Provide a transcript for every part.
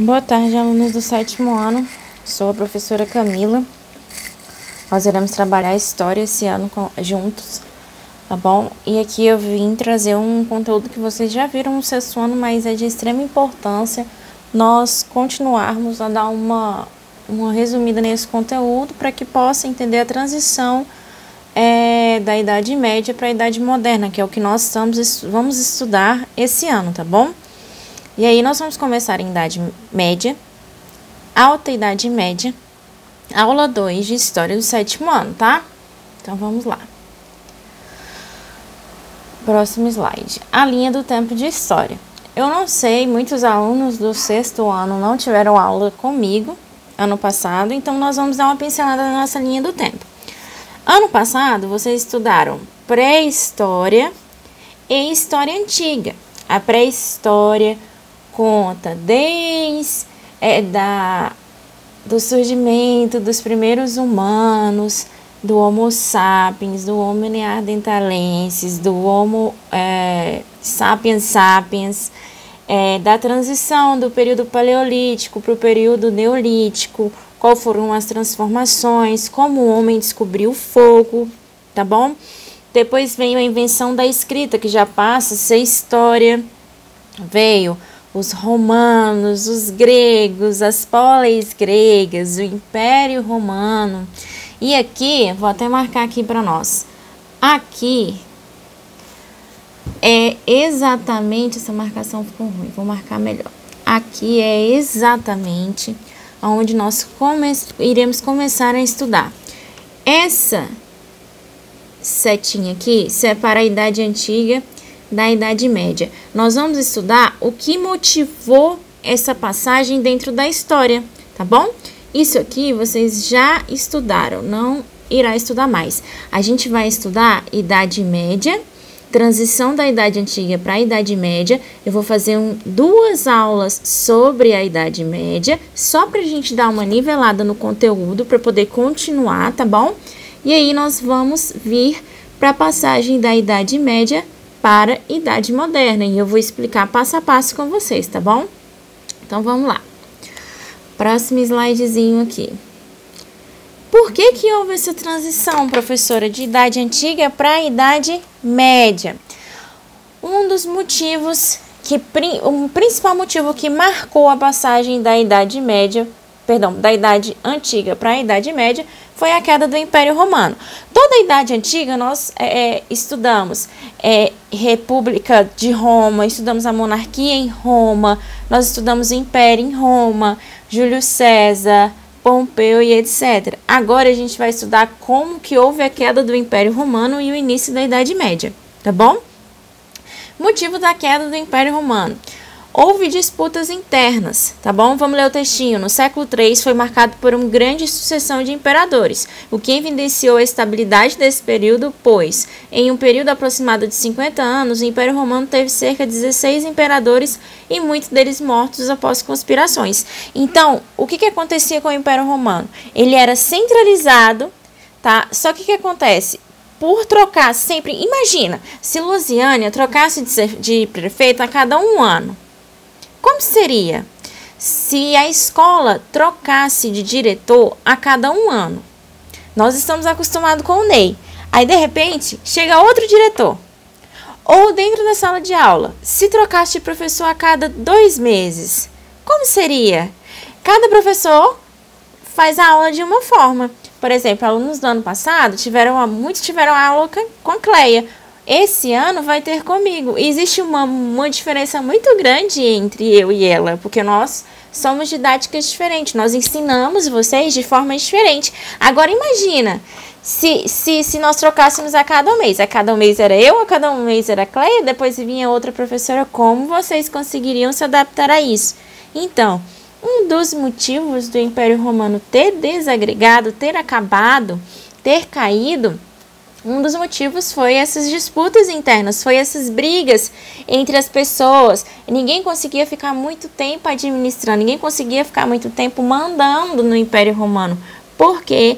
Boa tarde, alunos do sétimo ano. Sou a professora Camila. Nós iremos trabalhar a história esse ano juntos, tá bom? E aqui eu vim trazer um conteúdo que vocês já viram no sexto ano, mas é de extrema importância nós continuarmos a dar uma resumida nesse conteúdo para que possa entender a transição da Idade Média para a Idade Moderna, que é o que nós vamos estudar esse ano, tá bom? E aí nós vamos começar em Idade Média, Alta Idade Média, aula 2 de História do sétimo ano, tá? Então vamos lá. Próximo slide. A linha do tempo de História. Eu não sei, muitos alunos do sexto ano não tiveram aula comigo ano passado, então nós vamos dar uma pincelada na nossa linha do tempo. Ano passado, vocês estudaram pré-história e história antiga. A pré-história conta desde do surgimento dos primeiros humanos, do Homo sapiens, do Homo neanderthalensis, do Homo sapiens sapiens, da transição do período paleolítico para o período neolítico, qual foram as transformações, como o homem descobriu o fogo, tá bom? Depois veio a invenção da escrita, que já passa a ser história. Veio os romanos, os gregos, as polis gregas, o Império Romano. E aqui, vou até marcar aqui para nós. Aqui é exatamente, essa marcação ficou ruim, vou marcar melhor. Aqui é exatamente onde nós iremos começar a estudar. Essa setinha aqui separa a Idade Antiga da Idade Média. Nós vamos estudar o que motivou essa passagem dentro da história, tá bom? Isso aqui vocês já estudaram, não irá estudar mais. A gente vai estudar Idade Média, transição da Idade Antiga para a Idade Média. Eu vou fazer duas aulas sobre a Idade Média, só para a gente dar uma nivelada no conteúdo, para poder continuar, tá bom? E aí nós vamos vir para a passagem da Idade Média para a Idade Moderna, e eu vou explicar passo a passo com vocês, tá bom? Então, vamos lá. Próximo slidezinho aqui. Por que que houve essa transição, professora, de Idade Antiga para a Idade Média? Um dos motivos, o principal motivo que marcou a passagem da Idade Média, da Idade Antiga para a Idade Média, foi a queda do Império Romano. Toda a Idade Antiga nós estudamos República de Roma, estudamos a monarquia em Roma, nós estudamos o Império em Roma, Júlio César, Pompeu e etc. Agora a gente vai estudar como que houve a queda do Império Romano e o início da Idade Média, tá bom? Motivo da queda do Império Romano. Houve disputas internas, tá bom? Vamos ler o textinho. No século III foi marcado por uma grande sucessão de imperadores, o que evidenciou a estabilidade desse período, pois, em um período aproximado de 50 anos, o Império Romano teve cerca de 16 imperadores e muitos deles mortos após conspirações. Então, o que acontecia com o Império Romano? Ele era centralizado, tá? Só que o que acontece? Por trocar sempre, imagina, se Lusiânia trocasse de prefeito a cada um ano. Como seria se a escola trocasse de diretor a cada um ano? Nós estamos acostumados com o Ney. Aí, de repente, chega outro diretor. Ou dentro da sala de aula, se trocasse de professor a cada 2 meses. Como seria? Cada professor faz a aula de uma forma. Por exemplo, alunos do ano passado, muitos tiveram aula com a Cleia. Esse ano vai ter comigo. E existe uma diferença muito grande entre eu e ela, porque nós somos didáticas diferentes. Nós ensinamos vocês de forma diferente. Agora, imagina, se nós trocássemos a cada mês. A cada mês era eu, a cada mês era a Cleia, depois vinha outra professora. Como vocês conseguiriam se adaptar a isso? Então, um dos motivos do Império Romano ter desagregado, ter acabado, ter caído, um dos motivos foi essas disputas internas, foi essas brigas entre as pessoas. Ninguém conseguia ficar muito tempo administrando, ninguém conseguia ficar muito tempo mandando no Império Romano, porque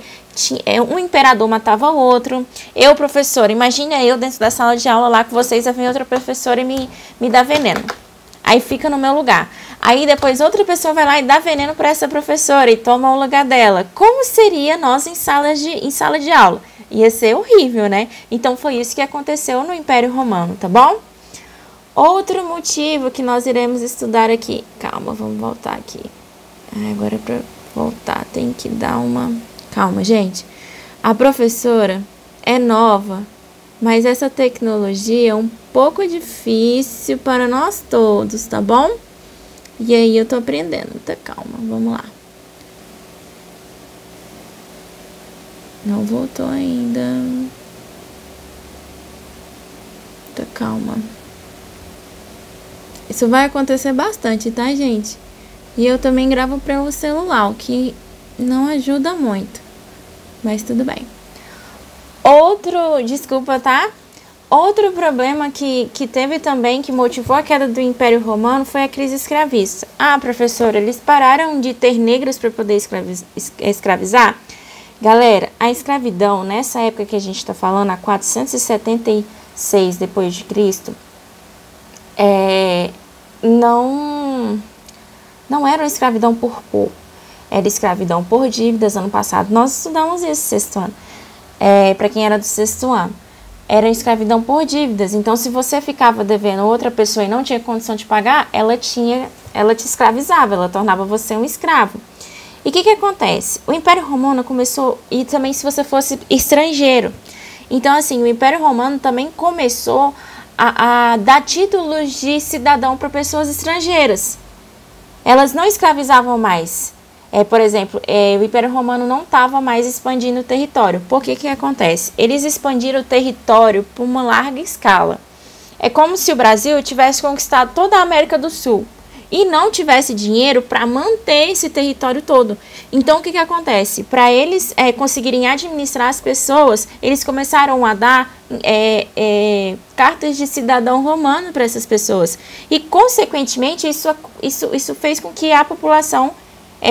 um imperador matava o outro. Eu, professora, imagina eu dentro da sala de aula lá com vocês, vem outra professora e me dá veneno. Aí fica no meu lugar. Aí depois outra pessoa vai lá e dá veneno para essa professora e toma o lugar dela. Como seria nós em sala de aula? Ia ser horrível, né? Então foi isso que aconteceu no Império Romano, tá bom? Outro motivo que nós iremos estudar aqui. Calma, vamos voltar aqui. Agora para voltar tem que dar uma... Calma, gente. A professora é nova, mas essa tecnologia é um pouco difícil para nós todos, tá bom? E aí eu tô aprendendo, tá? Calma, vamos lá. Não voltou ainda. Tá, calma. Isso vai acontecer bastante, tá, gente? E eu também gravo pelo celular, o que não ajuda muito. Mas tudo bem. Desculpa, tá? Outro problema que teve também, que motivou a queda do Império Romano, foi a crise escravista. Ah, professora, eles pararam de ter negros para poder escravizar? Galera, a escravidão, nessa época que a gente está falando, a 476 depois de Cristo, não era uma escravidão por corpo, era escravidão por dívidas. Ano passado nós estudamos isso, sexto ano, para quem era do sexto ano. Era escravidão por dívidas. Então, se você ficava devendo outra pessoa e não tinha condição de pagar, ela te escravizava, ela tornava você um escravo. E o que acontece? O Império Romano começou, e também se você fosse estrangeiro. Então, assim, o Império Romano também começou a dar títulos de cidadão para pessoas estrangeiras. Elas não escravizavam mais. Por exemplo, o Império Romano não estava mais expandindo o território. Por que acontece? Eles expandiram o território por uma larga escala. É como se o Brasil tivesse conquistado toda a América do Sul e não tivesse dinheiro para manter esse território todo. Então, o que acontece? Para eles conseguirem administrar as pessoas, eles começaram a dar cartas de cidadão romano para essas pessoas. E, consequentemente, isso fez com que a população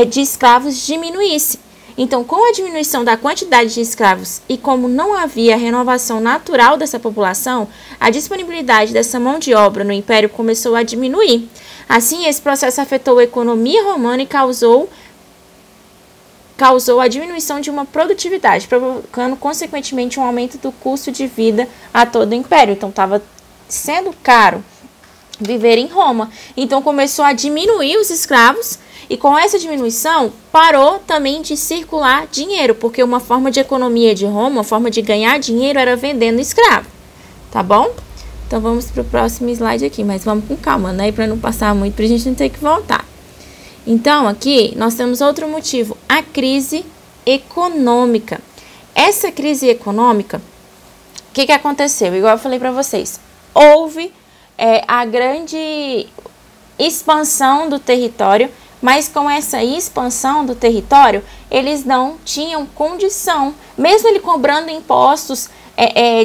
de escravos diminuísse. Então, com a diminuição da quantidade de escravos e como não havia renovação natural dessa população, a disponibilidade dessa mão de obra no Império começou a diminuir. Assim, esse processo afetou a economia romana e causou a diminuição de uma produtividade, provocando, consequentemente, um aumento do custo de vida a todo o Império. Então, estava sendo caro viver em Roma. Então, começou a diminuir os escravos. E com essa diminuição, parou também de circular dinheiro, porque uma forma de economia de Roma, uma forma de ganhar dinheiro era vendendo escravo, tá bom? Então, vamos para o próximo slide aqui, mas vamos com calma, né? Para não passar muito, para a gente não ter que voltar. Então, aqui, nós temos outro motivo, a crise econômica. Essa crise econômica, o que aconteceu? Igual eu falei para vocês, houve a grande expansão do território, mas com essa expansão do território, eles não tinham condição, mesmo ele cobrando impostos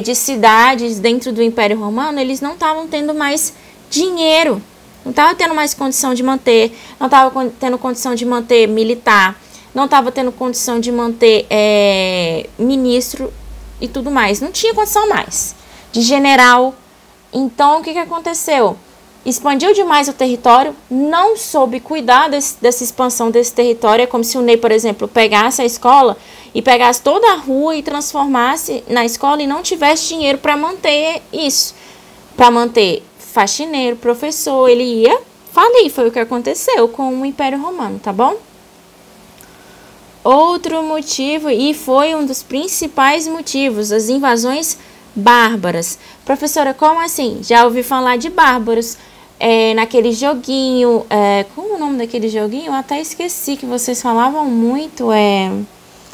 de cidades dentro do Império Romano, eles não estavam tendo mais dinheiro, não estavam tendo mais condição de manter, não estavam tendo condição de manter militar, não estava tendo condição de manter ministro e tudo mais, não tinha condição mais de general. Então, o que aconteceu? Expandiu demais o território, não soube cuidar dessa expansão desse território. É como se o Ney, por exemplo, pegasse a escola e pegasse toda a rua e transformasse na escola e não tivesse dinheiro para manter isso. Para manter faxineiro, professor, ele ia falir. Foi o que aconteceu com o Império Romano, tá bom? Outro motivo, e foi um dos principais motivos, as invasões bárbaras. Professora, como assim? Já ouvi falar de bárbaros. Naquele joguinho, como é o nome daquele joguinho? Eu até esqueci, que vocês falavam muito,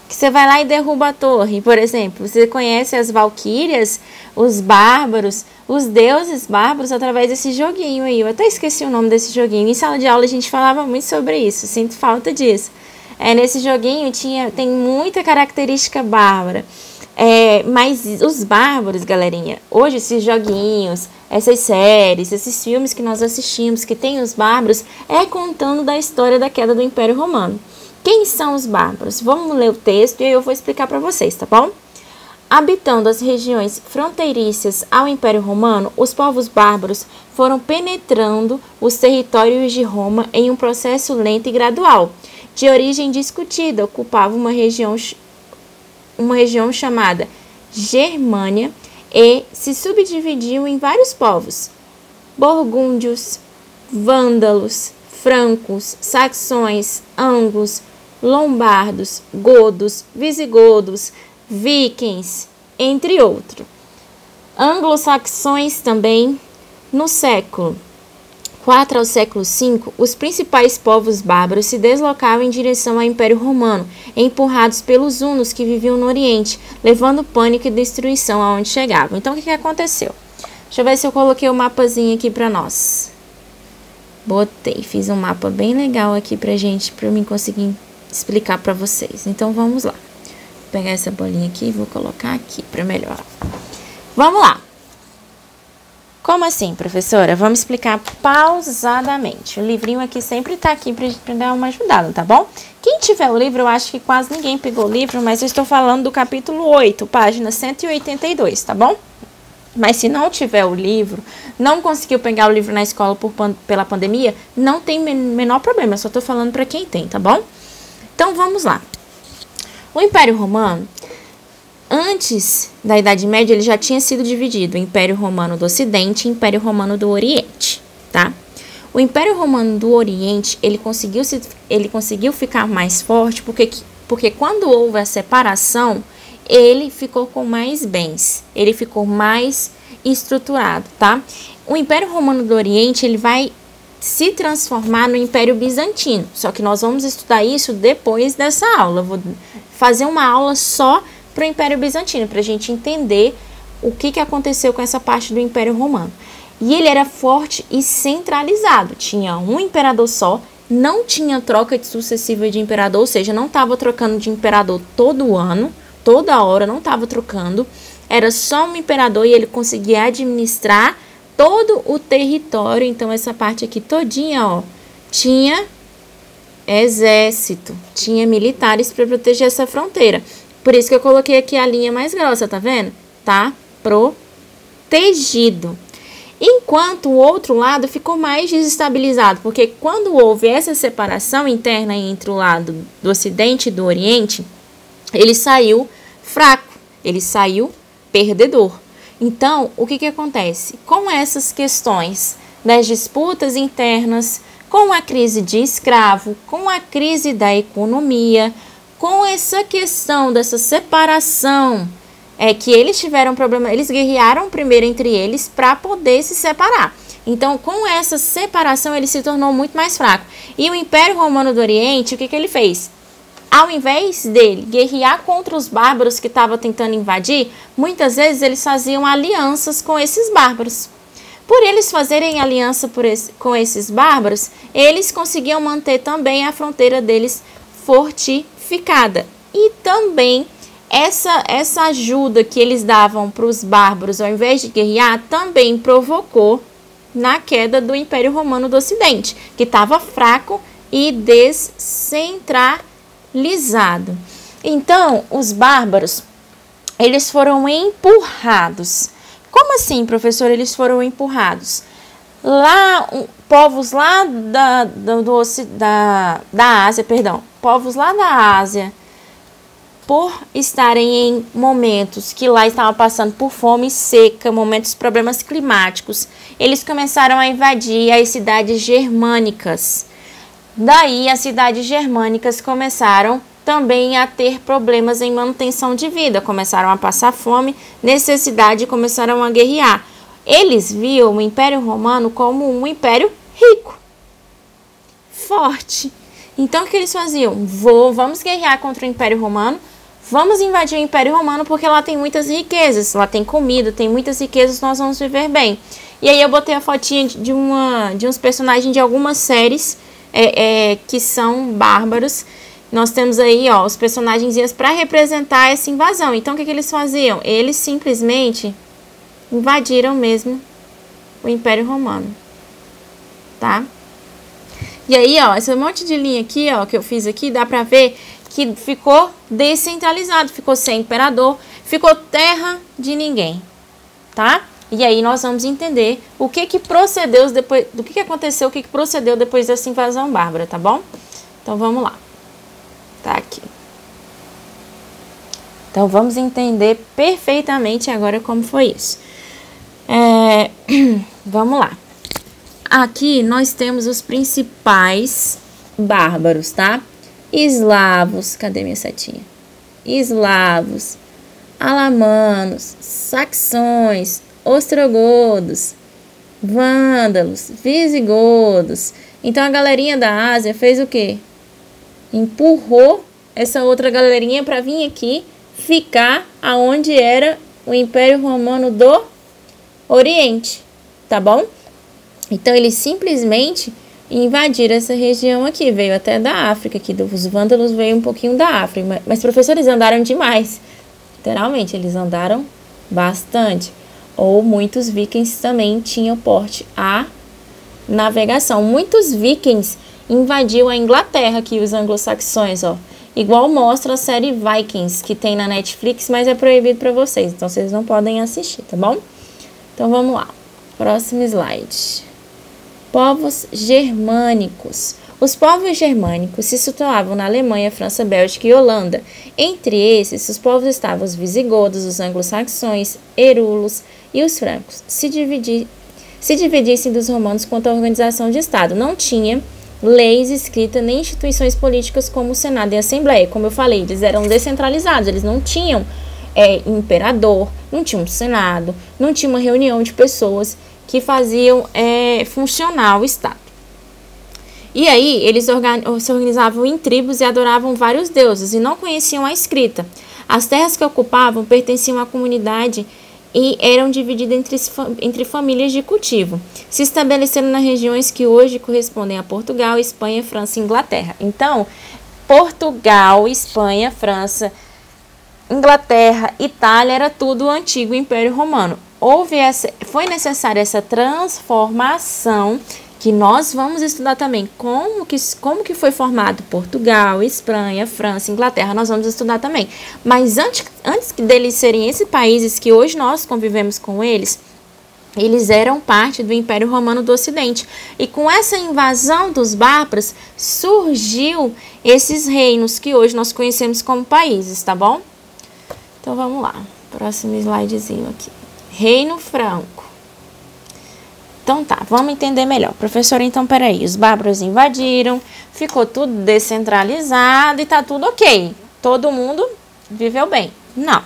que você vai lá e derruba a torre, por exemplo. Você conhece as valquírias, os bárbaros, os deuses bárbaros através desse joguinho aí. Eu até esqueci o nome desse joguinho. Em sala de aula a gente falava muito sobre isso, sinto falta disso. Nesse joguinho tem muita característica bárbara. Mas os bárbaros, galerinha, hoje esses joguinhos, essas séries, esses filmes que nós assistimos, que tem os bárbaros, contando da história da queda do Império Romano. Quem são os bárbaros? Vamos ler o texto e eu vou explicar para vocês, tá bom? Habitando as regiões fronteiriças ao Império Romano, os povos bárbaros foram penetrando os territórios de Roma em um processo lento e gradual. De origem discutida, ocupava uma região chamada Germânia e se subdividiu em vários povos: burgúndios, vândalos, francos, saxões, anglos, lombardos, godos, visigodos, vikings, entre outros. Anglo-saxões também. No século IV ao século V, os principais povos bárbaros se deslocavam em direção ao Império Romano, empurrados pelos hunos que viviam no Oriente, levando pânico e destruição aonde chegavam. Então, o que aconteceu? Deixa eu ver se eu coloquei o mapazinho aqui para nós. Botei, fiz um mapa bem legal aqui pra gente, pra mim conseguir explicar para vocês. Então, vamos lá. Vou pegar essa bolinha aqui e vou colocar aqui para melhorar. Vamos lá. Como assim, professora? Vamos explicar pausadamente. O livrinho aqui sempre tá aqui pra dar uma ajudada, tá bom? Quem tiver o livro, eu acho que quase ninguém pegou o livro, mas eu estou falando do capítulo 8, página 182, tá bom? Mas se não tiver o livro, não conseguiu pegar o livro na escola pela pandemia, não tem menor problema, eu só tô falando para quem tem, tá bom? Então, vamos lá. O Império Romano, antes da Idade Média, ele já tinha sido dividido: o Império Romano do Ocidente e o Império Romano do Oriente, tá? O Império Romano do Oriente, ele conseguiu ficar mais forte porque quando houve a separação, ele ficou com mais bens, ele ficou mais estruturado, tá? O Império Romano do Oriente, ele vai se transformar no Império Bizantino, só que nós vamos estudar isso depois dessa aula. Eu vou fazer uma aula só para o Império Bizantino, para a gente entender o que aconteceu com essa parte do Império Romano. E ele era forte e centralizado, tinha um imperador só, não tinha troca sucessiva de imperador, ou seja, não estava trocando de imperador todo ano, toda hora, não estava trocando, era só um imperador e ele conseguia administrar todo o território. Então, essa parte aqui todinha, ó, tinha exército, tinha militares para proteger essa fronteira. Por isso que eu coloquei aqui a linha mais grossa, tá vendo? Tá protegido. Enquanto o outro lado ficou mais desestabilizado, porque quando houve essa separação interna entre o lado do Ocidente e do Oriente, ele saiu fraco, ele saiu perdedor. Então, o que acontece? Com essas questões das disputas internas, com a crise de escravo, com a crise da economia, com essa questão dessa separação, que eles tiveram problema, eles guerrearam primeiro entre eles para poder se separar. Então, com essa separação, ele se tornou muito mais fraco. E o Império Romano do Oriente, o que ele fez? Ao invés dele guerrear contra os bárbaros que estavam tentando invadir, muitas vezes eles faziam alianças com esses bárbaros. Por eles fazerem aliança com esses bárbaros, eles conseguiam manter também a fronteira deles fortificada. E também essa ajuda que eles davam para os bárbaros, ao invés de guerrear, também provocou na queda do Império Romano do Ocidente, que estava fraco e descentralizado. Então, os bárbaros, eles foram empurrados. Como assim, professor, eles foram empurrados? Povos lá da Ásia, povos lá da Ásia, por estarem em momentos que lá estavam passando por fome e seca, momentos de problemas climáticos, eles começaram a invadir as cidades germânicas. Daí, as cidades germânicas começaram também a ter problemas em manutenção de vida, começaram a passar fome, necessidade e começaram a guerrear. Eles viam o Império Romano como um império rico, forte. Então, o que eles faziam? Vamos guerrear contra o Império Romano, vamos invadir o Império Romano porque lá tem muitas riquezas, lá tem comida, tem muitas riquezas, nós vamos viver bem. E aí eu botei a fotinha de uns personagens de algumas séries que são bárbaros. Nós temos aí, ó, os personagens para representar essa invasão. Então, o que eles faziam? Eles simplesmente invadiram mesmo o Império Romano, tá? E aí, ó, esse monte de linha aqui, ó, que eu fiz aqui, dá pra ver que ficou descentralizado, ficou sem imperador, ficou terra de ninguém, tá? E aí nós vamos entender o que procedeu depois, do que aconteceu, o que procedeu depois dessa invasão bárbara, tá bom? Então vamos lá. Tá aqui. Então vamos entender perfeitamente agora como foi isso. Vamos lá. Aqui nós temos os principais bárbaros, tá? Eslavos, cadê minha setinha? Eslavos, alamanos, saxões, ostrogodos, vândalos, visigodos. Então a galerinha da Ásia fez o quê? Empurrou essa outra galerinha para vir aqui ficar aonde era o Império Romano do Oriente, tá bom? Então eles simplesmente invadiram essa região aqui, veio até da África, aqui dos vândalos veio um pouquinho da África, mas professores andaram demais, literalmente eles andaram bastante, ou muitos vikings também tinham porte à navegação, muitos vikings invadiu a Inglaterra aqui, os anglo-saxões, ó. Igual mostra a série Vikings, que tem na Netflix, mas é proibido para vocês, então vocês não podem assistir, tá bom? Então vamos lá. Próximo slide. Povos germânicos. Os povos germânicos se situavam na Alemanha, França, Bélgica e Holanda. Entre esses, os povos estavam os visigodos, os anglo-saxões, erulos e os francos. Se dividissem dos romanos quanto à organização de Estado. Não tinha leis escritas nem instituições políticas como o Senado e a Assembleia. Como eu falei, eles eram descentralizados, eles não tinham imperador, não tinha um Senado, não tinha uma reunião de pessoas que faziam funcionar o Estado. E aí, eles se organizavam em tribos e adoravam vários deuses e não conheciam a escrita. As terras que ocupavam pertenciam à comunidade e eram divididas entre famílias de cultivo. Se estabeleceram nas regiões que hoje correspondem a Portugal, Espanha, França e Inglaterra. Então, Portugal, Espanha, França, Inglaterra, Itália, era tudo o antigo Império Romano. Foi necessária essa transformação, que nós vamos estudar também como que foi formado Portugal, Espanha, França, Inglaterra, nós vamos estudar também. Mas antes deles serem esses países que hoje nós convivemos com eles eram parte do Império Romano do Ocidente. E com essa invasão dos bárbaros, surgiu esses reinos que hoje nós conhecemos como países, tá bom? Então vamos lá, próximo slidezinho aqui. Reino Franco. Então tá, vamos entender melhor. Professor, então peraí, os bárbaros invadiram, ficou tudo descentralizado e tá tudo ok. Todo mundo viveu bem. Não,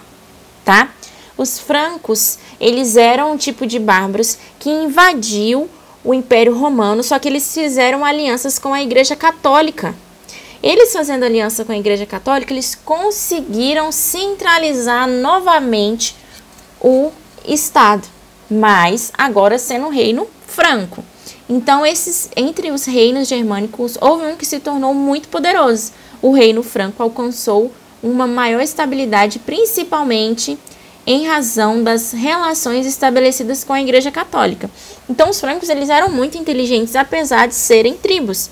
tá? Os francos, eles eram um tipo de bárbaros que invadiu o Império Romano, só que eles fizeram alianças com a Igreja Católica. Eles fazendo aliança com a Igreja Católica, eles conseguiram centralizar novamente o Estado, mas agora sendo um reino franco. Então, entre os reinos germânicos, houve um que se tornou muito poderoso. O reino franco alcançou uma maior estabilidade, principalmente em razão das relações estabelecidas com a Igreja Católica. Então, os francos eles eram muito inteligentes, apesar de serem tribos,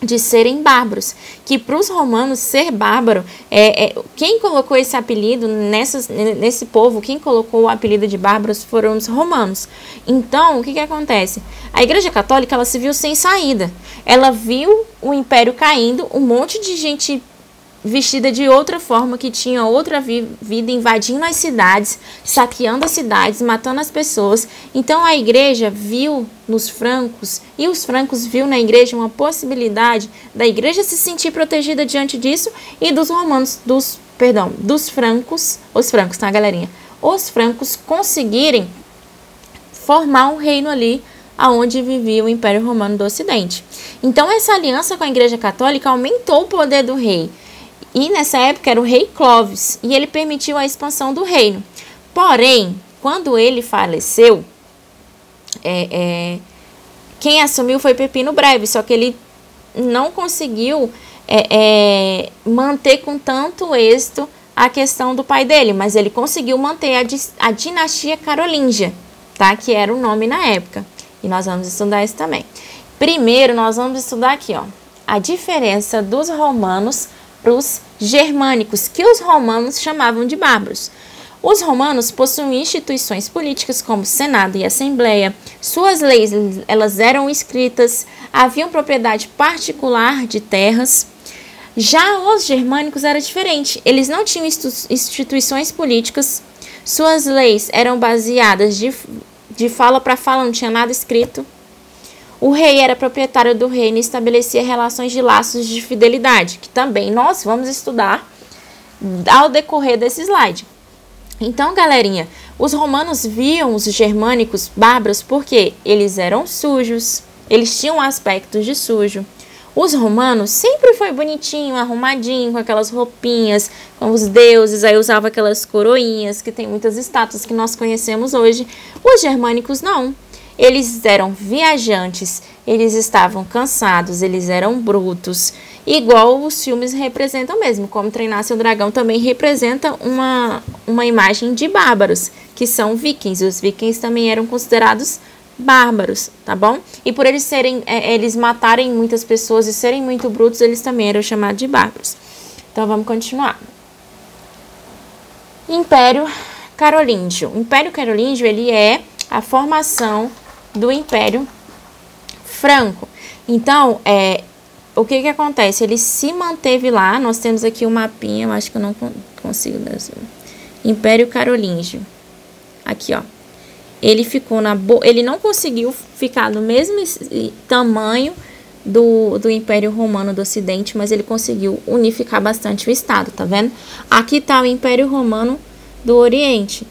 de serem bárbaros, que para os romanos ser bárbaro, quem colocou esse apelido nesse povo, quem colocou o apelido de bárbaros foram os romanos. Então, o que acontece? A Igreja Católica, ela se viu sem saída, ela viu o império caindo, um monte de gente vestida de outra forma, que tinha outra vida, invadindo as cidades, saqueando as cidades, matando as pessoas. Então a igreja viu nos francos, e os francos viu na igreja uma possibilidade da igreja se sentir protegida diante disso, e dos romanos, dos francos, os francos, tá, galerinha? Os francos conseguirem formar um reino ali aonde vivia o Império Romano do Ocidente. Então essa aliança com a Igreja Católica aumentou o poder do rei. E nessa época era o rei Clovis, e ele permitiu a expansão do reino. Porém, quando ele faleceu, quem assumiu foi Pepino Breve, só que ele não conseguiu manter com tanto êxito a questão do pai dele, mas ele conseguiu manter a dinastia carolíngia, tá? Que era o nome na época. E nós vamos estudar isso também. Primeiro, nós vamos estudar aqui, ó, a diferença dos romanos para os germânicos, que os romanos chamavam de bárbaros. Os romanos possuíam instituições políticas como Senado e Assembleia. Suas leis, elas eram escritas, haviam propriedade particular de terras. Já os germânicos era diferente. Eles não tinham instituições políticas. Suas leis eram baseadas de fala para fala, não tinha nada escrito. O rei era proprietário do reino e estabelecia relações de laços de fidelidade, que também nós vamos estudar ao decorrer desse slide. Então, galerinha, os romanos viam os germânicos bárbaros porque eles eram sujos, eles tinham aspectos de sujo. Os romanos sempre foi bonitinho, arrumadinho, com aquelas roupinhas, com os deuses, aí usava aquelas coroinhas, que tem muitas estátuas que nós conhecemos hoje. Os germânicos não. Eles eram viajantes, eles estavam cansados, eles eram brutos, igual os filmes representam mesmo. Como Treinar Seu Dragão também representa uma imagem de bárbaros, que são vikings. Os vikings também eram considerados bárbaros, tá bom? E por eles matarem muitas pessoas e serem muito brutos, eles também eram chamados de bárbaros. Então vamos continuar. Império Carolíngio. O Império Carolíngio, ele é a formação do Império Franco. Então, o que acontece? Ele se manteve lá. Nós temos aqui um mapinha, eu acho que eu não consigo dar assim. Império Carolíngio. Aqui, ó. Ele não conseguiu ficar no mesmo tamanho do Império Romano do Ocidente, mas ele conseguiu unificar bastante o Estado, tá vendo? Aqui tá o Império Romano do Oriente.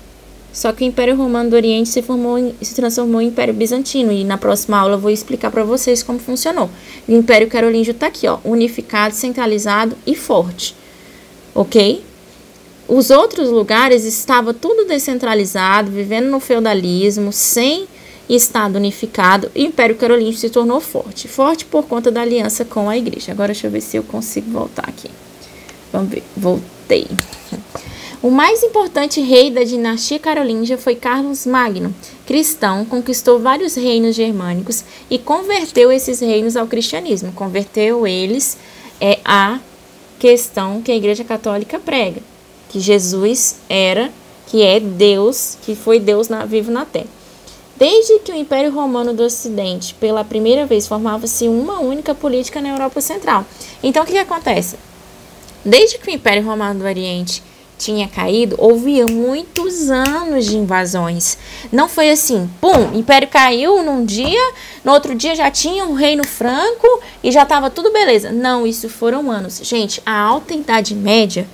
Só que o Império Romano do Oriente se transformou em Império Bizantino. E na próxima aula eu vou explicar para vocês como funcionou. O Império Carolíngio tá aqui, ó, unificado, centralizado e forte. Ok? Os outros lugares estavam tudo descentralizado, vivendo no feudalismo, sem Estado unificado, e o Império Carolíngio se tornou forte. Forte por conta da aliança com a igreja. Agora deixa eu ver se eu consigo voltar aqui. Vamos ver. Voltei. O mais importante rei da dinastia carolíngia foi Carlos Magno. Cristão, conquistou vários reinos germânicos e converteu esses reinos ao cristianismo. Converteu eles à questão que a Igreja Católica prega, que Jesus que é Deus, que foi Deus vivo na Terra. Desde que o Império Romano do Ocidente, pela primeira vez, formava-se uma única política na Europa Central. Então, o que acontece? Desde que o Império Romano do Oriente tinha caído, houve muitos anos de invasões. Não foi assim, pum, o Império caiu num dia, no outro dia já tinha um reino franco e já estava tudo beleza. Não, isso foram anos. Gente, a Alta Idade Média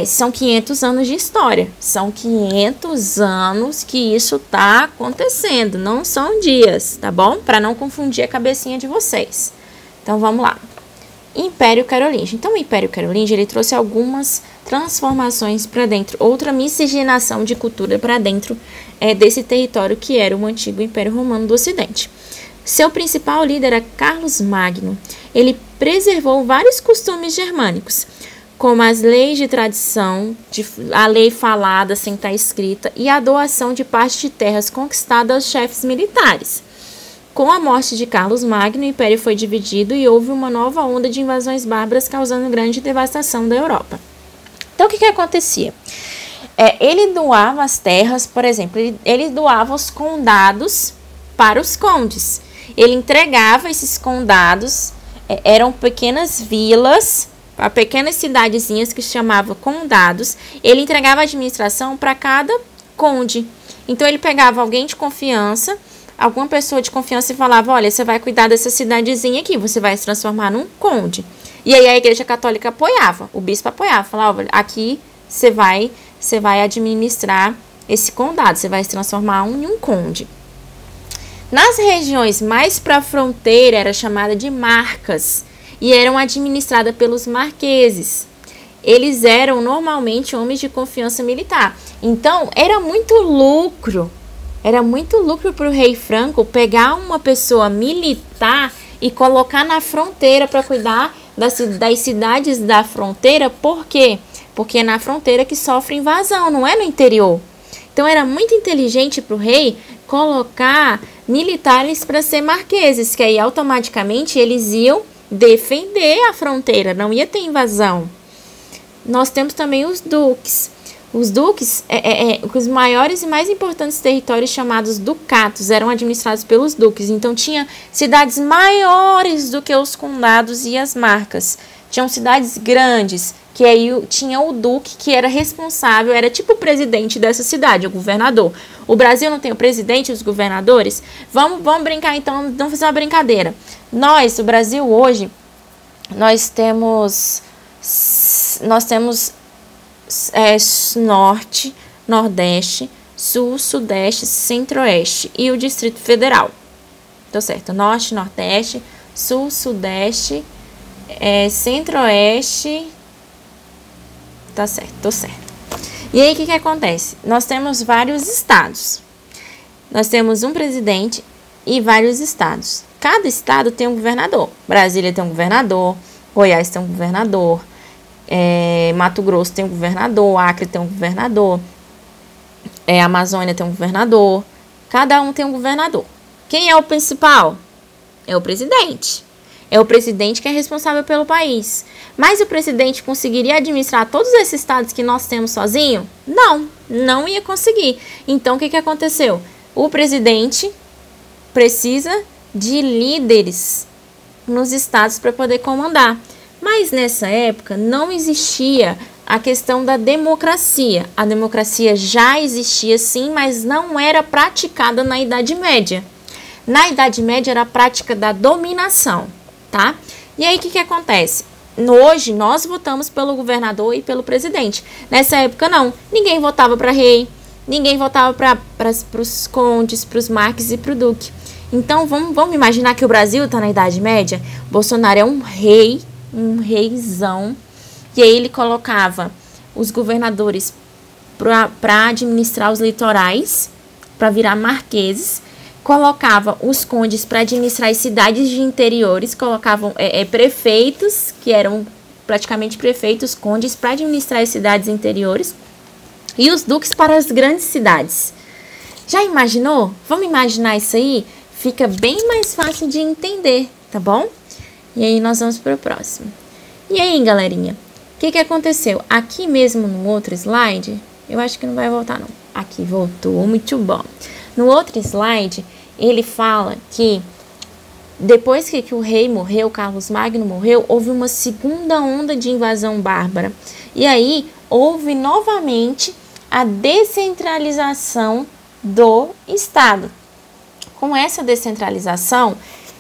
são 500 anos de história. São 500 anos que isso está acontecendo. Não são dias, tá bom? Para não confundir a cabecinha de vocês. Então, vamos lá. Império Carolíngio. Então, o Império Carolíngio, ele trouxe algumas transformações para dentro. Outra miscigenação de cultura para dentro desse território que era o antigo Império Romano do Ocidente. Seu principal líder era Carlos Magno. Ele preservou vários costumes germânicos, como as leis de tradição, a lei falada sem estar escrita e a doação de parte de terras conquistadas aos chefes militares. Com a morte de Carlos Magno, o Império foi dividido e houve uma nova onda de invasões bárbaras, causando grande devastação da Europa. Então, o que acontecia? Ele doava as terras, por exemplo, ele doava os condados para os condes. Ele entregava esses condados, eram pequenas vilas, pequenas cidadezinhas que se chamavam condados. Ele entregava a administração para cada conde. Então, ele pegava alguém de confiança, alguma pessoa de confiança, e falava: olha, você vai cuidar dessa cidadezinha aqui, você vai se transformar num conde. E aí a Igreja Católica apoiava, o bispo apoiava, falava: olha, aqui você vai administrar esse condado, você vai se transformar em um conde. Nas regiões mais para a fronteira, era chamada de marcas, e eram administradas pelos marqueses. Eles eram normalmente homens de confiança militar. Então, era muito lucro para o rei Franco pegar uma pessoa militar e colocar na fronteira para cuidar das cidades da fronteira. Por quê? Porque é na fronteira que sofre invasão, não é no interior. Então, era muito inteligente para o rei colocar militares para ser marqueses, que aí automaticamente eles iam defender a fronteira, não ia ter invasão. Nós temos também os duques. Os duques, os maiores e mais importantes territórios chamados ducatos eram administrados pelos duques. Então, tinha cidades maiores do que os condados e as marcas. Tinham cidades grandes, que aí tinha o duque, que era responsável, era tipo o presidente dessa cidade, o governador. O Brasil não tem o presidente e os governadores? Vamos brincar então, vamos fazer uma brincadeira. O Brasil hoje, nós temos Norte, Nordeste, Sul, Sudeste, Centro-Oeste e o Distrito Federal. Tô certo? Norte, Nordeste, Sul, Sudeste, Centro-Oeste. Tá certo, tô certo. E aí, o que acontece? Nós temos vários estados. Nós temos um presidente e vários estados. Cada estado tem um governador. Brasília tem um governador, Goiás tem um governador, Mato Grosso tem um governador, Acre tem um governador, Amazônia tem um governador. Cada um tem um governador. Quem é o principal? É o presidente. É o presidente que é responsável pelo país. Mas o presidente conseguiria administrar todos esses estados que nós temos sozinho? Não ia conseguir. Então, o que aconteceu? O presidente precisa de líderes nos estados para poder comandar. Mas nessa época não existia a questão da democracia. A democracia já existia sim, mas não era praticada na Idade Média. Na Idade Média era a prática da dominação, tá? E aí o que acontece? Hoje nós votamos pelo governador e pelo presidente. Nessa época não. Ninguém votava para rei, ninguém votava para os condes, para os marques e para o duque. Então vamos imaginar que o Brasil está na Idade Média. Bolsonaro é um rei, um reizão, e aí ele colocava os governadores para administrar os litorais, para virar marqueses, colocava os condes para administrar as cidades de interiores, colocavam prefeitos, que eram praticamente prefeitos, condes, para administrar as cidades interiores, e os duques para as grandes cidades. Já imaginou? Vamos imaginar isso aí? Fica bem mais fácil de entender, tá bom? E aí nós vamos para o próximo. E aí, galerinha, o que aconteceu? Aqui mesmo no outro slide, eu acho que não vai voltar não. Aqui, voltou, muito bom. No outro slide, ele fala que depois que o rei morreu, Carlos Magno morreu, houve uma segunda onda de invasão bárbara. E aí, houve novamente a descentralização do Estado. Com essa descentralização,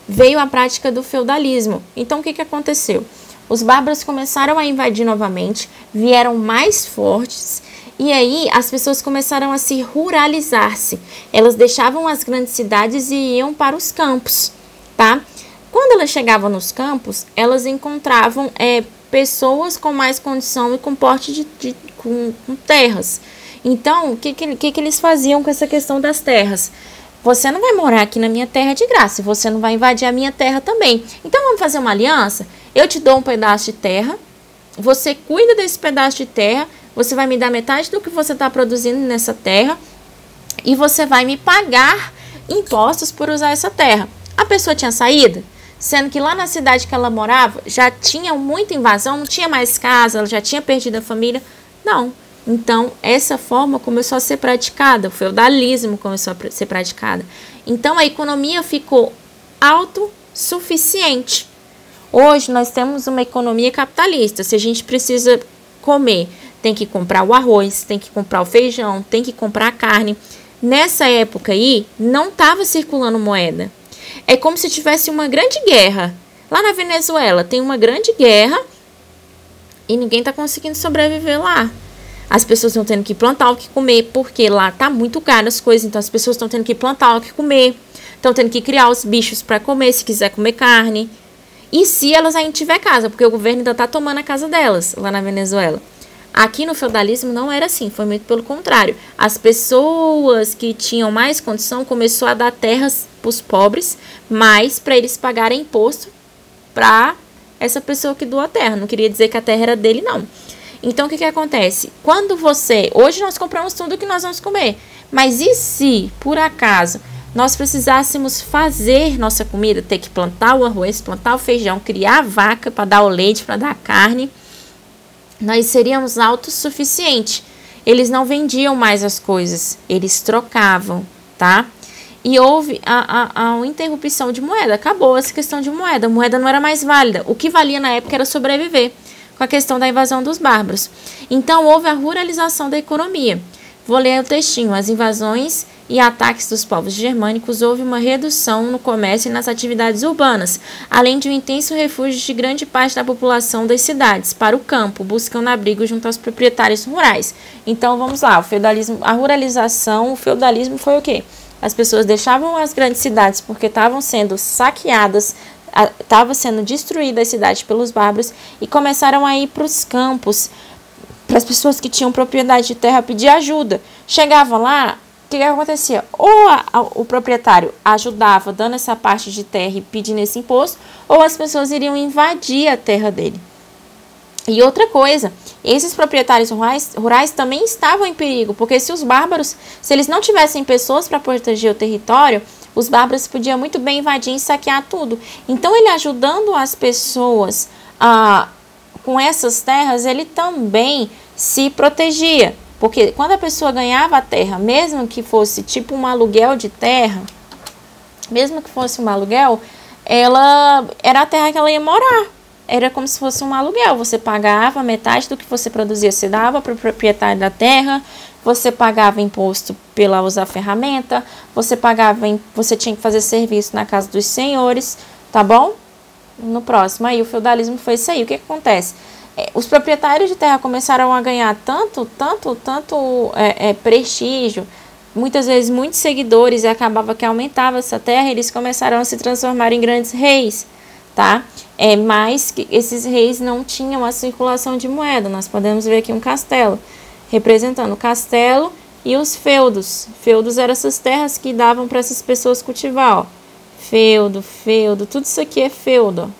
veio a prática do feudalismo. Então, o que aconteceu? Os bárbaros começaram a invadir novamente, vieram mais fortes, e aí as pessoas começaram a se ruralizar-se. Elas deixavam as grandes cidades e iam para os campos, tá? Quando elas chegavam nos campos, elas encontravam pessoas com mais condição e com porte com terras. Então, o que eles faziam com essa questão das terras? Você não vai morar aqui na minha terra de graça, você não vai invadir a minha terra também. Então, vamos fazer uma aliança? Eu te dou um pedaço de terra, você cuida desse pedaço de terra, você vai me dar metade do que você está produzindo nessa terra e você vai me pagar impostos por usar essa terra. A pessoa tinha saído, sendo que lá na cidade que ela morava já tinha muita invasão, não tinha mais casa, ela já tinha perdido a família. Não. Então, essa forma começou a ser praticada, o feudalismo começou a ser praticada. Então, a economia ficou autossuficiente. Hoje, nós temos uma economia capitalista. Se a gente precisa comer, tem que comprar o arroz, tem que comprar o feijão, tem que comprar a carne. Nessa época aí, não estava circulando moeda. É como se tivesse uma grande guerra. Lá na Venezuela, tem uma grande guerra e ninguém está conseguindo sobreviver lá. As pessoas estão tendo que plantar o que comer, porque lá tá muito caro as coisas, então as pessoas estão tendo que plantar o que comer, estão tendo que criar os bichos para comer, se quiser comer carne. E se elas ainda tiver casa, porque o governo ainda tá tomando a casa delas, lá na Venezuela. Aqui no feudalismo não era assim, foi muito pelo contrário. As pessoas que tinham mais condição começou a dar terras para os pobres, mas para eles pagarem imposto para essa pessoa que doou a terra. Não queria dizer que a terra era dele, não. Então, o que acontece? Quando hoje nós compramos tudo que nós vamos comer, mas e se, por acaso, nós precisássemos fazer nossa comida, ter que plantar o arroz, plantar o feijão, criar a vaca para dar o leite, para dar a carne, nós seríamos autossuficientes. eles não vendiam mais as coisas, eles trocavam, tá? E houve a interrupção de moeda, acabou essa questão de moeda, a moeda não era mais válida, o que valia na época era sobreviver, com a questão da invasão dos bárbaros. Então, houve a ruralização da economia. Vou ler o textinho. As invasões e ataques dos povos germânicos, houve uma redução no comércio e nas atividades urbanas, além de um intenso refúgio de grande parte da população das cidades para o campo, buscando abrigo junto aos proprietários rurais. Então, vamos lá, o feudalismo, a ruralização, o feudalismo foi o quê? As pessoas deixavam as grandes cidades porque estavam sendo saqueadas, estava sendo destruída a cidade pelos bárbaros e começaram a ir para os campos, para as pessoas que tinham propriedade de terra pedir ajuda. Chegava lá, o que acontecia? Ou o proprietário ajudava dando essa parte de terra e pedindo esse imposto, ou as pessoas iriam invadir a terra dele. E outra coisa, esses proprietários rurais também estavam em perigo, porque se os bárbaros, se eles não tivessem pessoas para proteger o território, os bárbaros podiam muito bem invadir e saquear tudo. Então, ele ajudando as pessoas com essas terras, ele também se protegia. Porque quando a pessoa ganhava a terra, mesmo que fosse tipo um aluguel de terra, mesmo que fosse um aluguel, ela era a terra que ela ia morar. Era como se fosse um aluguel. Você pagava metade do que você produzia, você dava para o proprietário da terra, você pagava imposto pela usar ferramenta, você tinha que fazer serviço na casa dos senhores, tá bom? No próximo, aí o feudalismo foi isso aí. O que acontece? Os proprietários de terra começaram a ganhar tanto prestígio, muitas vezes muitos seguidores, e acabava que aumentava essa terra, eles começaram a se transformar em grandes reis, tá? Mas que esses reis não tinham a circulação de moeda. Nós podemos ver aqui um castelo, representando o castelo e os feudos. Feudos eram essas terras que davam para essas pessoas cultivar, ó. Feudo, tudo isso aqui é feudo.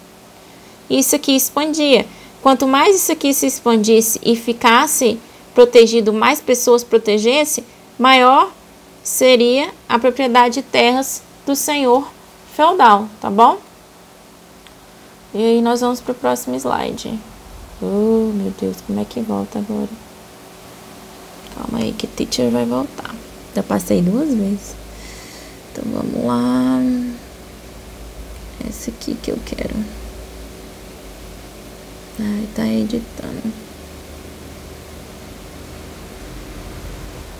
Isso aqui expandia. Quanto mais isso aqui se expandisse e ficasse protegido, mais pessoas protegesse, maior seria a propriedade de terras do senhor feudal, tá bom? E aí nós vamos para o próximo slide. Oh, meu Deus, como é que volta agora? Calma aí que o teacher vai voltar. Já passei 2 vezes. Então vamos lá. Essa aqui que eu quero. Ai, tá editando.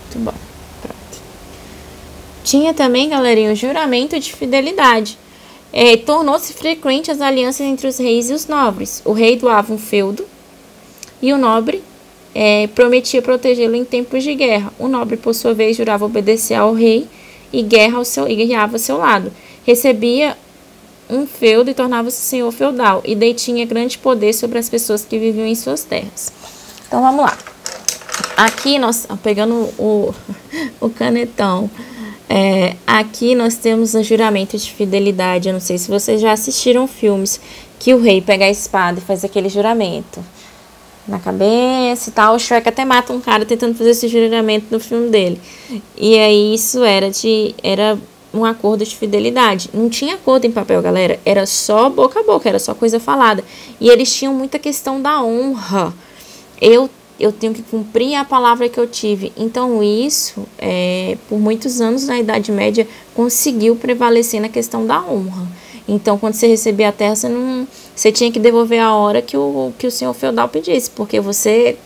Muito bom. Pronto. Tinha também, galerinha, o juramento de fidelidade. Tornou-se frequente as alianças entre os reis e os nobres. O rei doava um feudo e o nobre prometia protegê-lo em tempos de guerra. O nobre, por sua vez, jurava obedecer ao rei e guerreava ao seu lado. Recebia um feudo e tornava-se senhor feudal, e detinha grande poder sobre as pessoas que viviam em suas terras. Então, vamos lá. Aqui, nós, pegando o canetão, aqui nós temos o juramento de fidelidade. Eu não sei se vocês já assistiram filmes que o rei pega a espada e faz aquele juramento na cabeça e tal. O Shrek até mata um cara tentando fazer esse juramento no filme dele. E aí, isso era um acordo de fidelidade. Não tinha acordo em papel, galera. Era só boca a boca, era só coisa falada. E eles tinham muita questão da honra. Eu tenho que cumprir a palavra que eu tive. Então, isso, por muitos anos na Idade Média, conseguiu prevalecer na questão da honra. Então, quando você recebia a terra, você tinha que devolver a hora que o senhor feudal pedisse, porque você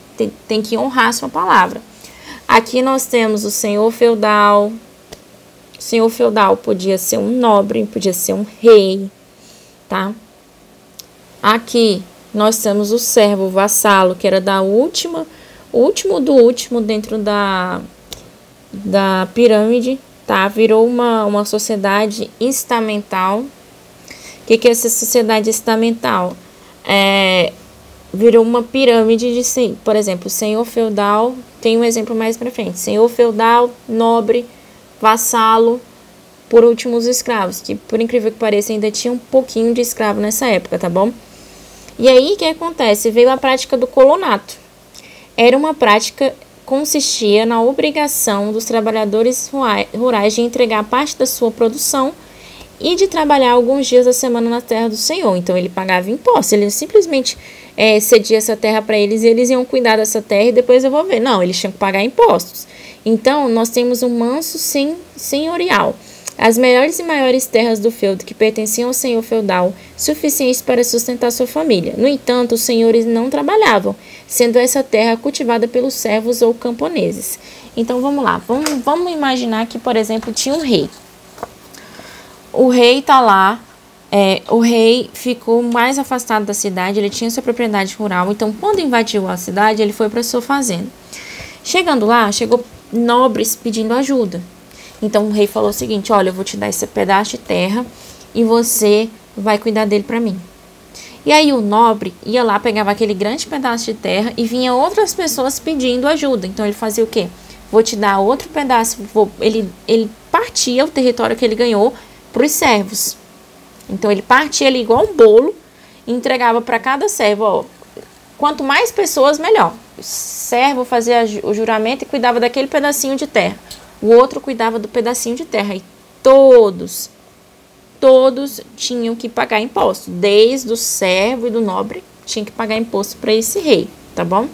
tem que honrar a sua palavra. Aqui nós temos o senhor feudal. O senhor feudal podia ser um nobre, podia ser um rei, tá? Aqui nós temos o servo, o vassalo, que era o último do último dentro da pirâmide, tá? Virou uma sociedade estamental. O que é essa sociedade estamental? Virou uma pirâmide de, por exemplo, o senhor feudal, tem um exemplo mais pra frente, senhor feudal, nobre, vassalo, por último os escravos, que por incrível que pareça ainda tinha um pouquinho de escravo nessa época, tá bom? E aí o que acontece? Veio a prática do colonato. Era uma prática que consistia na obrigação dos trabalhadores rurais de entregar parte da sua produção e de trabalhar alguns dias da semana na terra do Senhor. Então ele pagava impostos, ele simplesmente cedia essa terra para eles e eles iam cuidar dessa terra e depois eu vou ver. Não, eles tinham que pagar impostos. Então nós temos um manso senhorial. As melhores e maiores terras do feudo que pertenciam ao senhor feudal, suficientes para sustentar sua família. No entanto, os senhores não trabalhavam, sendo essa terra cultivada pelos servos ou camponeses. Então vamos lá, vamos imaginar que, por exemplo, tinha um rei. O rei está lá, o rei ficou mais afastado da cidade, ele tinha sua propriedade rural, então quando invadiu a cidade, ele foi para sua fazenda. Chegando lá, chegou nobres pedindo ajuda. Então o rei falou o seguinte: olha, eu vou te dar esse pedaço de terra e você vai cuidar dele para mim. E aí o nobre ia lá, pegava aquele grande pedaço de terra e vinha outras pessoas pedindo ajuda. Então ele fazia o quê? Vou te dar outro pedaço. Ele partia o território que ele ganhou para os servos. Então ele partia ele igual um bolo e entregava para cada servo. Ó, quanto mais pessoas, melhor. O servo fazia o juramento e cuidava daquele pedacinho de terra. O outro cuidava do pedacinho de terra. E todos tinham que pagar imposto. Desde o servo e do nobre, tinha que pagar imposto para esse rei, tá bom?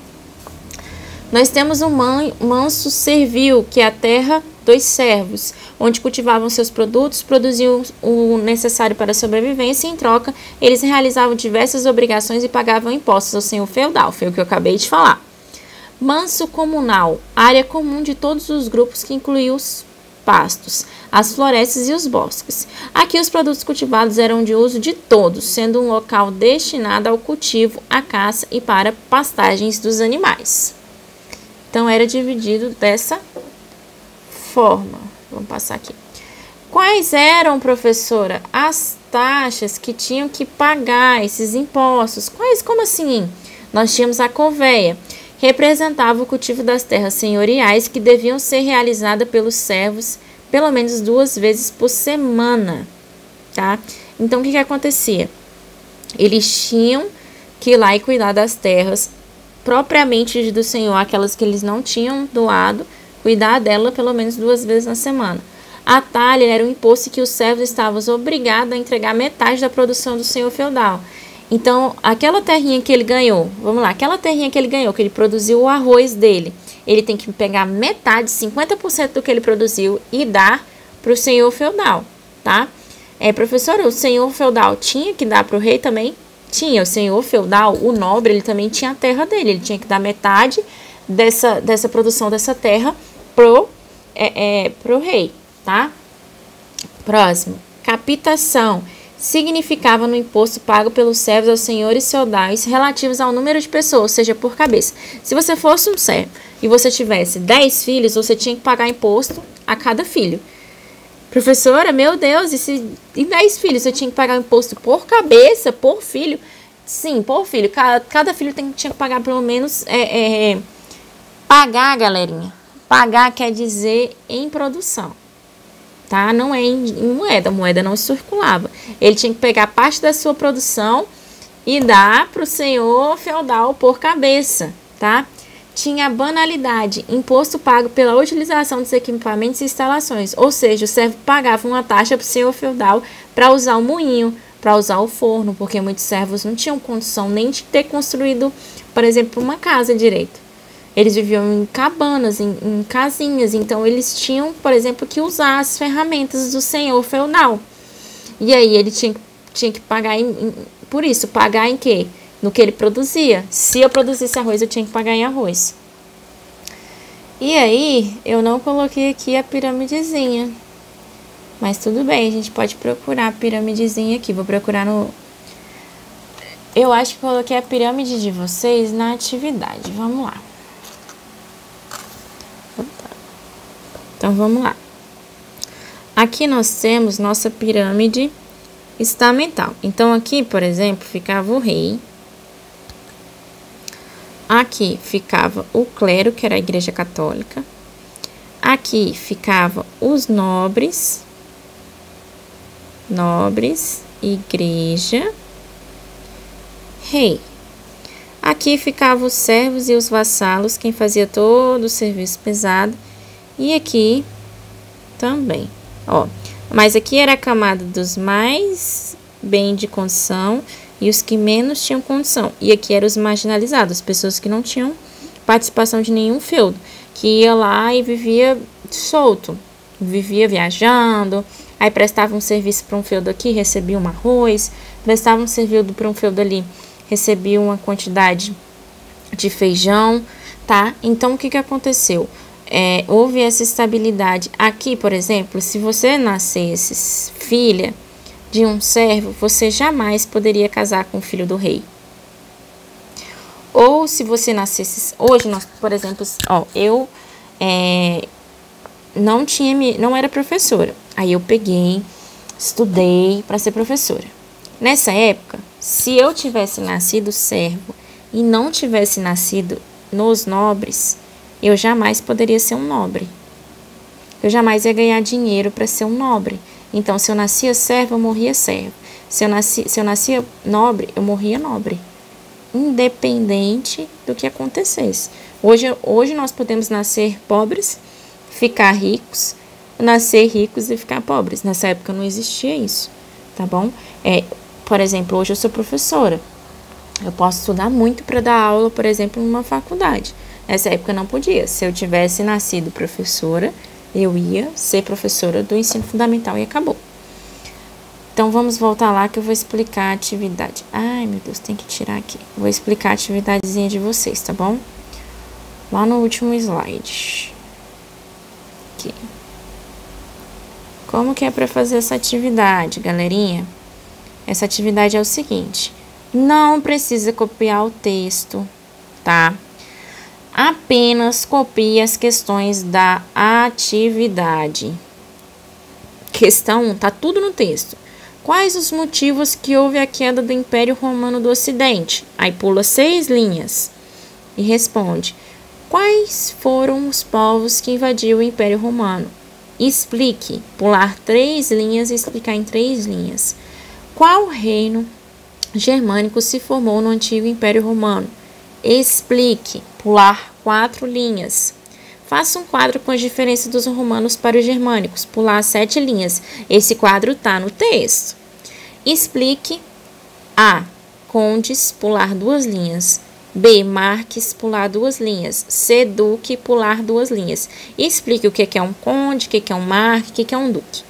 Nós temos um manso servil, que é a terra dos servos, onde cultivavam seus produtos, produziam o necessário para a sobrevivência e, em troca, eles realizavam diversas obrigações e pagavam impostos ao senhor feudal. Foi o que eu acabei de falar. Manso comunal, área comum de todos os grupos que incluía os pastos, as florestas e os bosques. Aqui os produtos cultivados eram de uso de todos, sendo um local destinado ao cultivo, à caça e para pastagens dos animais. Então era dividido dessa forma. Vamos passar aqui. Quais eram, professora, as taxas que tinham que pagar esses impostos? Como assim? Nós tínhamos a covéia. Representava o cultivo das terras senhoriais que deviam ser realizadas pelos servos pelo menos 2 vezes por semana, tá? Então, o que acontecia? Eles tinham que ir lá e cuidar das terras propriamente do Senhor, aquelas que eles não tinham doado, cuidar dela pelo menos 2 vezes na semana. A talha era um imposto que os servos estavam obrigados a entregar metade da produção do senhor feudal. Então, aquela terrinha que ele ganhou, vamos lá, aquela terrinha que ele ganhou, que ele produziu o arroz dele, ele tem que pegar metade, 50% do que ele produziu e dar para o senhor feudal, tá? Professora, o senhor feudal tinha que dar para o rei também? Tinha. O senhor feudal, o nobre, ele também tinha a terra dele, ele tinha que dar metade dessa produção dessa terra pro rei, tá? Próximo, capitação. Significava no imposto pago pelos servos aos senhores feudais relativos ao número de pessoas, ou seja, por cabeça. Se você fosse um servo e você tivesse 10 filhos, você tinha que pagar imposto a cada filho. Professora, meu Deus, e 10 filhos, você tinha que pagar imposto por cabeça, por filho? Sim, por filho. Cada filho tinha que pagar pelo menos, pagar, galerinha. Pagar quer dizer em produção. Tá? Não é em moeda, a moeda não circulava. Ele tinha que pegar parte da sua produção e dar para o senhor feudal por cabeça, tá? Tinha a banalidade, imposto pago pela utilização dos equipamentos e instalações, ou seja, o servo pagava uma taxa para o senhor feudal para usar o moinho, para usar o forno, porque muitos servos não tinham condição nem de ter construído, por exemplo, uma casa direito. Eles viviam em cabanas, em casinhas, então eles tinham, por exemplo, que usar as ferramentas do senhor feudal. E aí ele tinha que pagar por isso, pagar em quê? No que ele produzia. Se eu produzisse arroz, eu tinha que pagar em arroz. E aí, eu não coloquei aqui a piramidezinha. Mas tudo bem, a gente pode procurar a piramidezinha aqui. Vou procurar no... Eu acho que coloquei a pirâmide de vocês na atividade. Vamos lá. Então, vamos lá. Aqui nós temos nossa pirâmide estamental. Então, aqui, por exemplo, ficava o rei. Aqui ficava o clero, que era a Igreja Católica. Aqui ficava os nobres. Nobres, igreja, rei. Aqui ficavam os servos e os vassalos, quem fazia todo o serviço pesado. E aqui também, ó, Mas aqui era a camada dos mais bem de condição e os que menos tinham condição. E aqui eram os marginalizados, pessoas que não tinham participação de nenhum feudo, que ia lá e vivia solto, vivia viajando, aí prestava um serviço para um feudo aqui, recebia um arroz, prestava um serviço para um feudo ali, recebia uma quantidade de feijão, tá? Então, o que aconteceu? Houve essa estabilidade. Aqui, por exemplo, se você nascesse filha de um servo, você jamais poderia casar com o filho do rei. Ou se você nascesse... Hoje, nós, por exemplo, eu não era professora. Aí eu peguei, estudei para ser professora. Nessa época, se eu tivesse nascido servo e não tivesse nascido nos nobres, eu jamais poderia ser um nobre. Eu jamais ia ganhar dinheiro para ser um nobre. Então, se eu nascia servo, eu morria servo. Se eu nascia nobre, eu morria nobre. Independente do que acontecesse. Hoje nós podemos nascer pobres, ficar ricos, nascer ricos e ficar pobres. Nessa época não existia isso, tá bom? Por exemplo, hoje eu sou professora. Eu posso estudar muito para dar aula, por exemplo, numa faculdade. Nessa época eu não podia. Se eu tivesse nascido professora, eu ia ser professora do ensino fundamental e acabou. Então, vamos voltar lá que eu vou explicar a atividade. Ai, meu Deus, tem que tirar aqui. Vou explicar a atividadezinha de vocês, tá bom? Lá no último slide. Aqui. Como que é para fazer essa atividade, galerinha? Essa atividade é o seguinte. Não precisa copiar o texto, tá? Apenas copie as questões da atividade. Questão 1, tá tudo no texto. Quais os motivos que houve a queda do Império Romano do Ocidente? Aí pula 6 linhas e responde. Quais foram os povos que invadiram o Império Romano? Explique. Pular 3 linhas e explicar em 3 linhas. Qual reino germânico se formou no antigo Império Romano? Explique. Pular 4 linhas. Faça um quadro com as diferenças dos romanos para os germânicos. Pular 7 linhas. Esse quadro está no texto. Explique. A. Condes. Pular 2 linhas. B. Marques. Pular 2 linhas. C. Duque. Pular 2 linhas. Explique o que é um conde, o que é um marque, o que é um duque.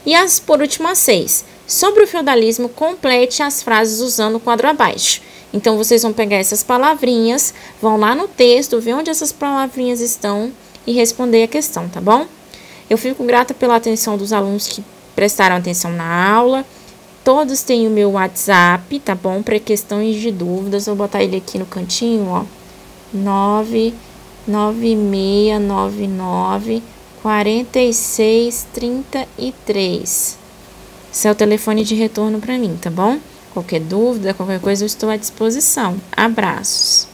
E por último, a 6. Sobre o feudalismo, complete as frases usando o quadro abaixo. Então, vocês vão pegar essas palavrinhas, vão lá no texto, ver onde essas palavrinhas estão e responder a questão, tá bom? Eu fico grata pela atenção dos alunos que prestaram atenção na aula. Todos têm o meu WhatsApp, tá bom? Para questões de dúvidas, vou botar ele aqui no cantinho, ó. 99699 4633. Esse é o telefone de retorno para mim, tá bom? Qualquer dúvida, qualquer coisa, eu estou à disposição. Abraços!